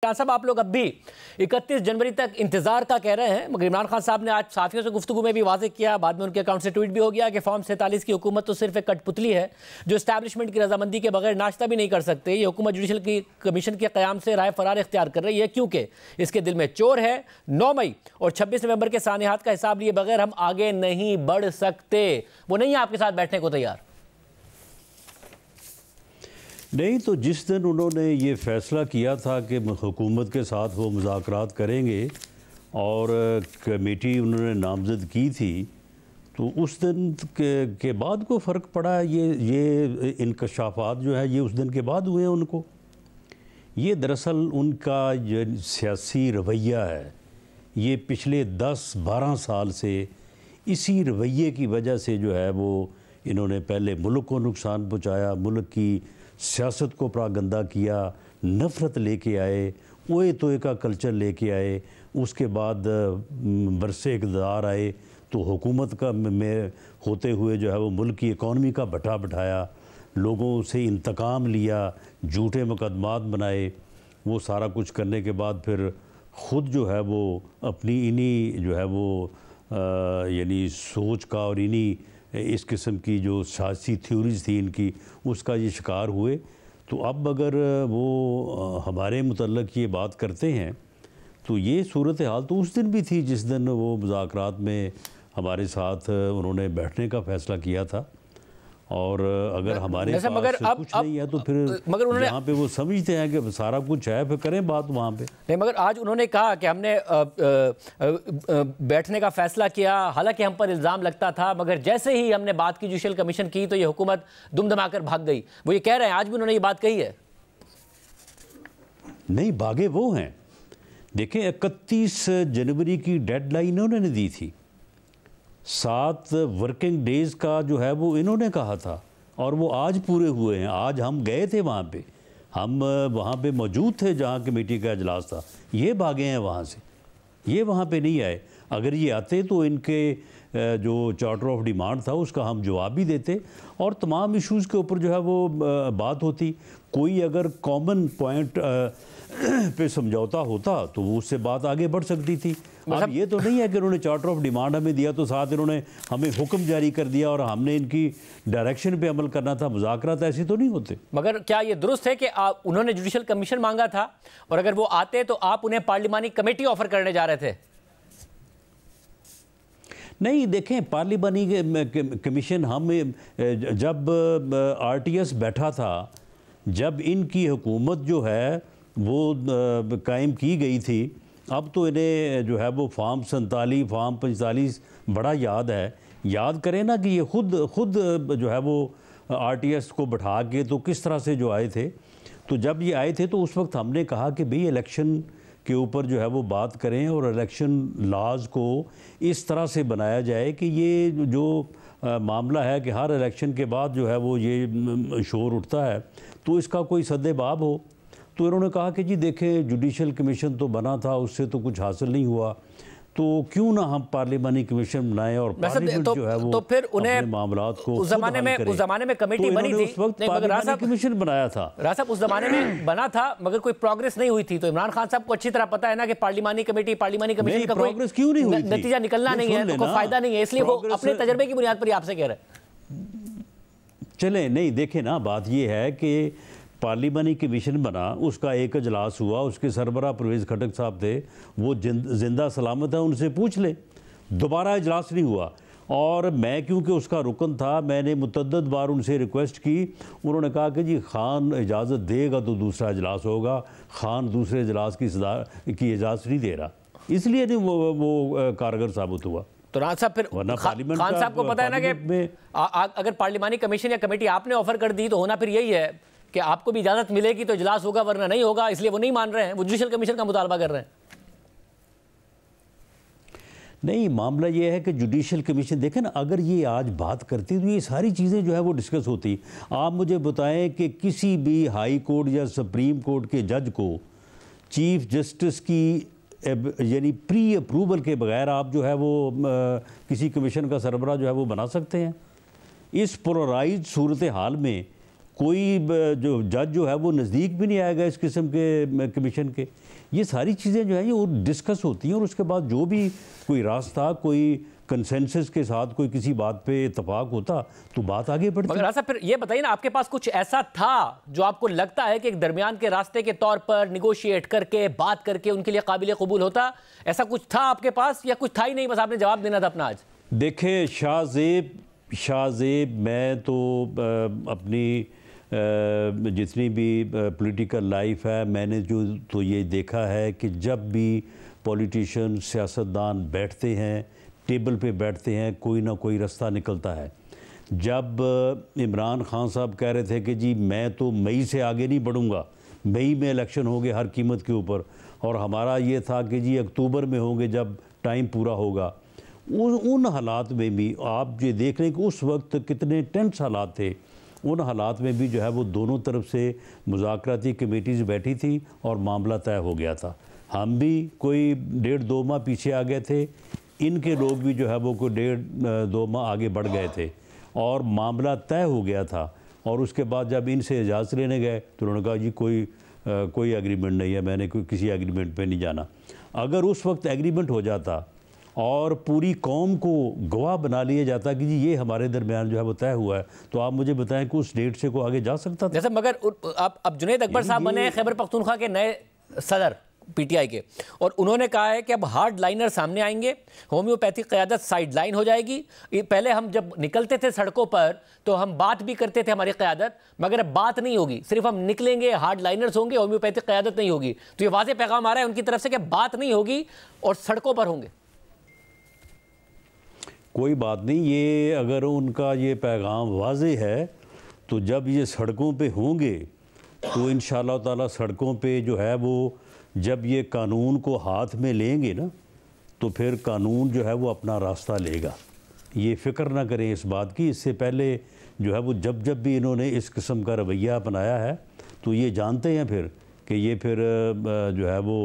साहब, आप लोग अब भी 31 जनवरी तक इंतजार का कह रहे हैं, मगर इमरान खान साहब ने आज साथियों से गुफ्तगू में भी वाज़ेह किया, बाद में उनके अकाउंट से ट्वीट भी हो गया कि फॉर्म 47 की हुकूमत तो सिर्फ एक कठपुतली है जो इस्टेब्लिशमेंट की रजामंदी के बगैर नाश्ता भी नहीं कर सकते। ये हुकूमत जुडिशल की कमीशन के क़याम से राय फरार इख्तियार कर रही है क्योंकि इसके दिल में चोर है। 9 मई और 26 नवंबर के सानिहात का हिसाब लिए बगैर हम आगे नहीं बढ़ सकते। वो नहीं है आपके साथ बैठने को तैयार। नहीं तो जिस दिन उन्होंने ये फ़ैसला किया था कि हुकूमत के साथ वो मुज़ाकरात करेंगे और कमेटी उन्होंने नामज़द की थी, तो उस दिन के बाद को फ़र्क पड़ा। ये इंकशाफात जो है ये उस दिन के बाद हुए हैं उनको। ये दरअसल उनका जो सियासी रवैया है, ये पिछले 10-12 साल से इसी रवैये की वजह से जो है वो इन्होंने पहले मुल्क को नुकसान पहुँचाया, मुल्क की सियासत को प्रागंदा किया, नफ़रत लेके आए, ओए तोए का कल्चर लेके आए। उसके बाद बरसे इक़्तिदार आए तो हुकूमत का में होते हुए जो है वो मुल्क की इकॉनमी का भट्टा बिठाया, लोगों से इंतकाम लिया, झूठे मुकदमात बनाए। वो सारा कुछ करने के बाद फिर ख़ुद जो है वो अपनी इन्हीं जो है वो यानी सोच का और इन्हीं इस किस्म की जो सियासी थ्योरीज थी इनकी, उसका ये शिकार हुए। तो अब अगर वो हमारे मुतल्लक़ ये बात करते हैं तो ये सूरत हाल तो उस दिन भी थी जिस दिन वो मुज़ाकरात में हमारे साथ उन्होंने बैठने का फ़ैसला किया था। और अगर हमारे पास कुछ नहीं है तो फिर मगर उन्होंने यहाँ पे वो समझते हैं कि सारा कुछ है, फिर करें बात वहाँ पे। नहीं, मगर आज उन्होंने कहा कि हमने बैठने का फैसला किया, हालांकि हम पर इल्ज़ाम लगता था, मगर जैसे ही हमने बात की जुडिशल कमीशन की तो ये हुकूमत दुम दमाकर भाग गई। वो ये कह रहे हैं, आज भी उन्होंने ये बात कही है। नहीं, भागे वो हैं। देखें, 31 जनवरी की डेडलाइन उन्होंने दी थी, 7 वर्किंग डेज़ का जो है वो इन्होंने कहा था और वो आज पूरे हुए हैं। आज हम गए थे वहाँ पे, हम वहाँ पे मौजूद थे जहाँ कमेटी का इजलास था। ये भागे हैं वहाँ से, ये वहाँ पे नहीं आए। अगर ये आते तो इनके जो चार्टर ऑफ डिमांड था उसका हम जवाब भी देते और तमाम इश्यूज़ के ऊपर जो है वो बात होती। कोई अगर कॉमन पॉइंट पे समझौता होता तो उससे बात आगे बढ़ सकती थी। अब ये तो नहीं है कि उन्होंने चार्टर ऑफ डिमांड हमें दिया तो साथ इन्होंने हमें हुक्म जारी कर दिया और हमने इनकी डायरेक्शन पे अमल करना था। मुज़ाकरात ऐसे तो नहीं होते। मगर क्या ये दुरुस्त है कि उन्होंने जुडिशल कमीशन मांगा था और अगर वो आते तो आप उन्हें पार्लिमानी कमेटी ऑफर करने जा रहे थे? नहीं, देखें, पार्लिमानी कमीशन हम जब RTS बैठा था, जब इनकी हुकूमत जो है वो कायम की गई थी, अब तो इन्हें जो है वो फॉर्म 47 फॉर्म 45 बड़ा याद है। याद करें ना कि ये खुद जो है वो RTS को बैठा के तो किस तरह से जो आए थे। तो जब ये आए थे तो उस वक्त हमने कहा कि भाई इलेक्शन के ऊपर जो है वो बात करें और इलेक्शन लॉज को इस तरह से बनाया जाए कि ये जो मामला है कि हर इलेक्शन के बाद जो है वो ये शोर उठता है तो इसका कोई सद्देबाब हो। तो इन्होंने कहा कि जी देखें, जुडिशल कमीशन तो बना था, उससे तो कुछ हासिल नहीं हुआ, तो क्यों ना हम पार्लिमानी कमीशन बनाएं और पार्लियामेंट जो है वो तो फिर उन्हें मामलात को उस ज़माने में कमेटी बनी थी, उस वक्त पार्लियामेंट कमीशन बनाया था। राजा साहब, उस ज़माने में बना था मगर कोई प्रोग्रेस नहीं हुई थी। तो इमरान खान साहब को अच्छी तरह पता है ना कि पार्लियामानी कमेशन का प्रोग्रेस क्यों नहीं हुई, नतीजा निकलना नहीं है, तो कोई फायदा नहीं है, इसलिए वो अपने तजर्बे की बुनियाद पर आपसे कह रहे हैं। चले, नहीं देखें ना, बात ये है कि पार्लिमानी कमीशन बना, उसका एक इजलास हुआ, उसके सरबराह परवेज़ खटक साहब थे, वो जिंदा सलामत है, उनसे पूछ ले। दोबारा इजलास नहीं हुआ और मैं क्योंकि उसका रुकन था, मैंने मुतअद्दिद बार उनसे रिक्वेस्ट की। उन्होंने कहा कि जी खान इजाज़त देगा तो दूसरा इजलास होगा, खान दूसरे इजलास की इजाज़त नहीं दे रहा, इसलिए नहीं वो कारगर साबित हुआ। तो राज साहब, फिर खान साहब को पता है ना कि अगर पार्लिमानी कमीशन या कमेटी आपने ऑफर कर दी तो होना फिर यही है कि आपको भी इजाजत मिलेगी तो इजलास होगा, वरना नहीं होगा, इसलिए वो नहीं मान रहे हैं, वो जुडिशल कमीशन का मुतालबा कर रहे हैं। नहीं, मामला ये है कि जुडिशल कमीशन, देखें ना, अगर ये आज बात करती तो ये सारी चीज़ें जो है वो डिस्कस होती। आप मुझे बताएं कि किसी भी हाई कोर्ट या सुप्रीम कोर्ट के जज को चीफ जस्टिस की यानी प्री अप्रूवल के बगैर आप जो है वो किसी कमीशन का सरबराह जो है वो बना सकते हैं? इस पोलराइज्ड सूरत हाल में कोई जो जज जो है वो नज़दीक भी नहीं आएगा इस किस्म के कमीशन के। ये सारी चीज़ें जो है ये वो डिस्कस होती हैं और उसके बाद जो भी कोई रास्ता, कोई कंसेंसस के साथ कोई किसी बात पे इत्तेफाक होता तो बात आगे बढ़ती। मगर राजा फिर ये बताइए ना, आपके पास कुछ ऐसा था जो आपको लगता है कि एक दरमियान के रास्ते के तौर पर निगोशिएट करके बात करके उनके लिए काबिल कबूल होता? ऐसा कुछ था आपके पास या कुछ था ही नहीं, बस आपने जवाब देना था अपना? आज देखे शाहजेब मैं तो अपनी जितनी भी पॉलिटिकल लाइफ है मैंने जो तो ये देखा है कि जब भी पॉलिटिशियन सियासतदान बैठते हैं, टेबल पे बैठते हैं, कोई ना कोई रास्ता निकलता है। जब इमरान खान साहब कह रहे थे कि जी मैं तो मई से आगे नहीं बढ़ूँगा, मई में इलेक्शन होंगे हर कीमत के ऊपर, और हमारा ये था कि जी अक्टूबर में होंगे जब टाइम पूरा होगा, उन हालात में भी आप ये देख रहे हैं कि उस वक्त कितने टेंस हालात थे। उन हालात में भी जो है वो दोनों तरफ से मुज़ाकराती कमेटीज़ बैठी थी और मामला तय हो गया था। हम भी कोई 1.5-2 माह पीछे आ गए थे, इनके लोग भी जो है वो कोई 1.5-2 माह आगे बढ़ गए थे और मामला तय हो गया था। और उसके बाद जब इनसे इजाज़त लेने गए तो उन्होंने कहा जी कोई एग्रीमेंट नहीं है, मैंने किसी एग्रीमेंट पे नहीं जाना। अगर उस वक्त एग्रीमेंट हो जाता और पूरी कौम को गवाह बना लिया जाता कि जी ये हमारे दरमियान जो है वो तय हुआ है, तो आप मुझे बताएं कि उस डेट से को आगे जा सकता था? जैसे मगर अब जुनैद अकबर साहब बने खैबर पख्तूनख्वा के नए सदर पीटीआई के, और उन्होंने कहा है कि अब हार्ड लाइनर सामने आएंगे, होम्योपैथिक क़यादत साइड लाइन हो जाएगी। पहले हम जब निकलते थे सड़कों पर तो हम बात भी करते थे हमारी क़यादत, मगर अब बात नहीं होगी, सिर्फ हम निकलेंगे, हार्ड लाइनर्स होंगे, होम्योपैथिक क़यादत नहीं होगी। तो ये वाज़ेह पैगाम आ रहा है उनकी तरफ से कि बात नहीं होगी और सड़कों पर होंगे। कोई बात नहीं, ये अगर उनका ये पैगाम वाज़ेह है तो जब ये सड़कों पे होंगे तो इंशाअल्लाह ताला सड़कों पे जो है वो जब ये कानून को हाथ में लेंगे ना तो फिर कानून जो है वो अपना रास्ता लेगा। ये फ़िक्र ना करें इस बात की। इससे पहले जो है वो जब भी इन्होंने इस किस्म का रवैया अपनाया है तो ये जानते हैं फिर कि ये फिर जो है वो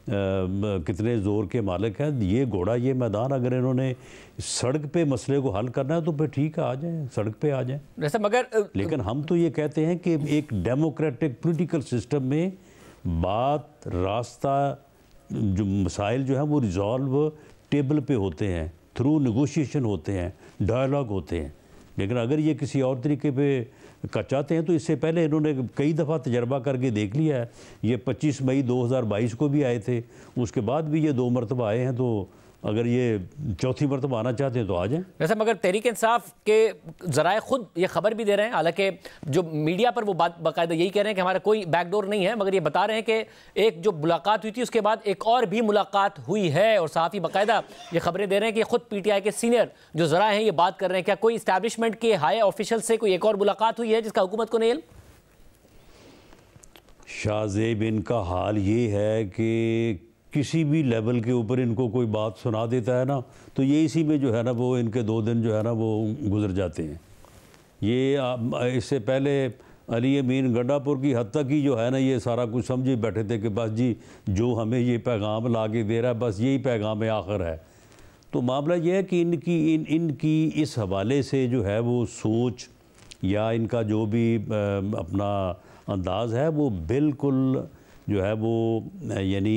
कितने ज़ोर के मालिक हैं। ये घोड़ा ये मैदान, अगर इन्होंने सड़क पे मसले को हल करना है तो फिर ठीक है, आ जाएं, सड़क पे आ जाएं। वैसे मगर लेकिन हम तो ये कहते हैं कि एक डेमोक्रेटिक पॉलिटिकल सिस्टम में बात, रास्ता, जो मसाइल जो हैं वो रिजॉल्व टेबल पे होते हैं, थ्रू नेगोशिएशन होते हैं, डायलॉग होते हैं। लेकिन अगर ये किसी और तरीके पे का चाहते हैं तो इससे पहले इन्होंने कई दफ़ा तजर्बा करके देख लिया है। ये 25 मई 2022 को भी आए थे, उसके बाद भी ये 2 मरतबा आए हैं, तो अगर ये चौथी मरतबा आना चाहते हैं तो आ जाएं। वैसे मगर तहरीक इंसाफ के ज़राए खुद ये खबर भी दे रहे हैं, हालांकि जो मीडिया पर वो बात बाकायदा यही कह रहे हैं कि हमारा कोई बैकडोर नहीं है, मगर ये बता रहे हैं कि एक जो मुलाकात हुई थी उसके बाद एक और भी मुलाकात हुई है, और सहाफ़ी बाकायदा ये खबरें दे रहे हैं कि खुद पीटीआई के सीनियर जो ज़राए हैं ये बात कर रहे हैं। क्या कोई इस्टेब्लिशमेंट के हाई ऑफिशियल से कोई एक और मुलाकात हुई है जिसका हुकूमत को नहीं इल्म? शाहजेब, इनका हाल ये है कि किसी भी लेवल के ऊपर इनको कोई बात सुना देता है ना तो ये इसी में जो है ना वो इनके 2 दिन जो है ना वो गुजर जाते हैं। ये इससे पहले अली अमीन गंडापुर की हद तक ही जो है ना ये सारा कुछ समझे बैठे थे कि बस जी जो हमें ये पैगाम ला के दे रहा है बस यही पैगाम आखिर है। तो मामला ये है कि इनकी इस हवाले से जो है वो सोच या इनका जो भी अपना अंदाज़ है वो बिल्कुल जो है वो यानी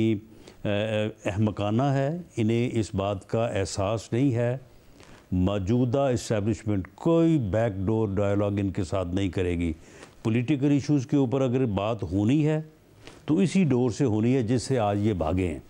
अहमकाना है। इन्हें इस बात का एहसास नहीं है। मौजूदा इस्टेब्लिशमेंट कोई बैकडोर डायलॉग इनके साथ नहीं करेगी। पॉलिटिकल इश्यूज़ के ऊपर अगर बात होनी है तो इसी डोर से होनी है जिससे आज ये भागे हैं।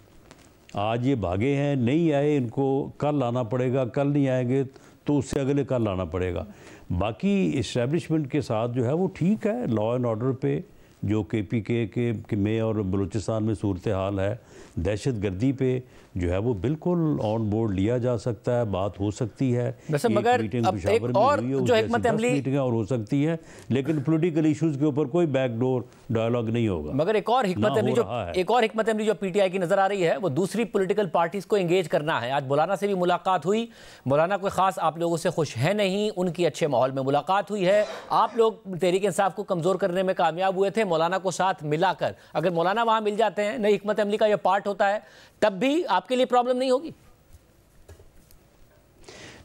आज ये भागे हैं, नहीं आए, इनको कल आना पड़ेगा, कल नहीं आएंगे तो उससे अगले कल आना पड़ेगा। बाकी इस्टेब्लिशमेंट के साथ जो है वो ठीक है, लॉ एंड ऑर्डर पे जो KPK के में और बलूचिस्तान में सूरत हाल है, दहशत गर्दी पे जो है वो बिल्कुल ऑन बोर्ड लिया जा सकता है, बात हो सकती है। वैसे मगर अब एक और जो हिकमत अमली मीटिंग और हो सकती है, लेकिन पॉलिटिकल इश्यूज़ के ऊपर कोई बैकडोर डायलॉग नहीं होगा। मगर एक और हिकमत अमली जो PTI की नज़र आ रही है वो दूसरी पॉलिटिकल पार्टीज़ को एंगेज करना है। आज मौलाना से भी मुलाकात हुई, मौलाना कोई ख़ास आप लोगों से खुश है नहीं, उनकी अच्छे माहौल में मुलाकात हुई है। आप लोग तहरीक इंसाफ को कमज़ोर करने में कामयाब हुए थे मौलाना को साथ मिलाकर। अगर मौलाना वहाँ मिल जाते हैं, नई हिकमत अमली का ये पार्ट होता है, तब भी आपके लिए प्रॉब्लम नहीं होगी?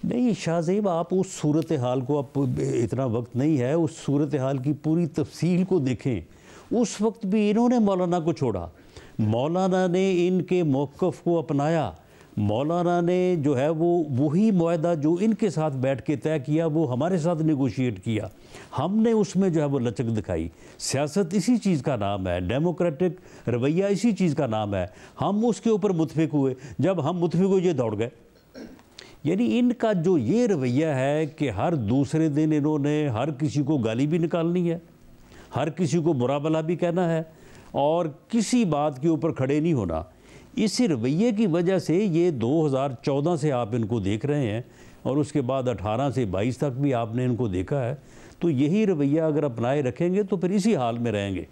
नहीं शाहज़ेब, आप उस सूरत हाल को, आप इतना वक्त नहीं है, उस सूरत हाल की पूरी तफसील को देखें। उस वक्त भी इन्होंने मौलाना को छोड़ा, मौलाना ने इनके मौक़िफ़ को अपनाया, मौलाना ने जो है वो वही मुआहदा जो इनके साथ बैठ के तय किया वो हमारे साथ नेगोशिएट किया, हमने उसमें जो है वो लचक दिखाई। सियासत इसी चीज़ का नाम है, डेमोक्रेटिक रवैया इसी चीज़ का नाम है। हम उसके ऊपर मुतफिक हुए, जब हम मुतफिक हुए ये दौड़ गए। यानी इनका जो ये रवैया है कि हर दूसरे दिन इन्होंने हर किसी को गाली भी निकालनी है, हर किसी को बुरा भला भी कहना है और किसी बात के ऊपर खड़े नहीं होना, इसी रवैये की वजह से ये 2014 से आप इनको देख रहे हैं और उसके बाद 18 से 22 तक भी आपने इनको देखा है। तो यही रवैया अगर अपनाए रखेंगे तो फिर इसी हाल में रहेंगे।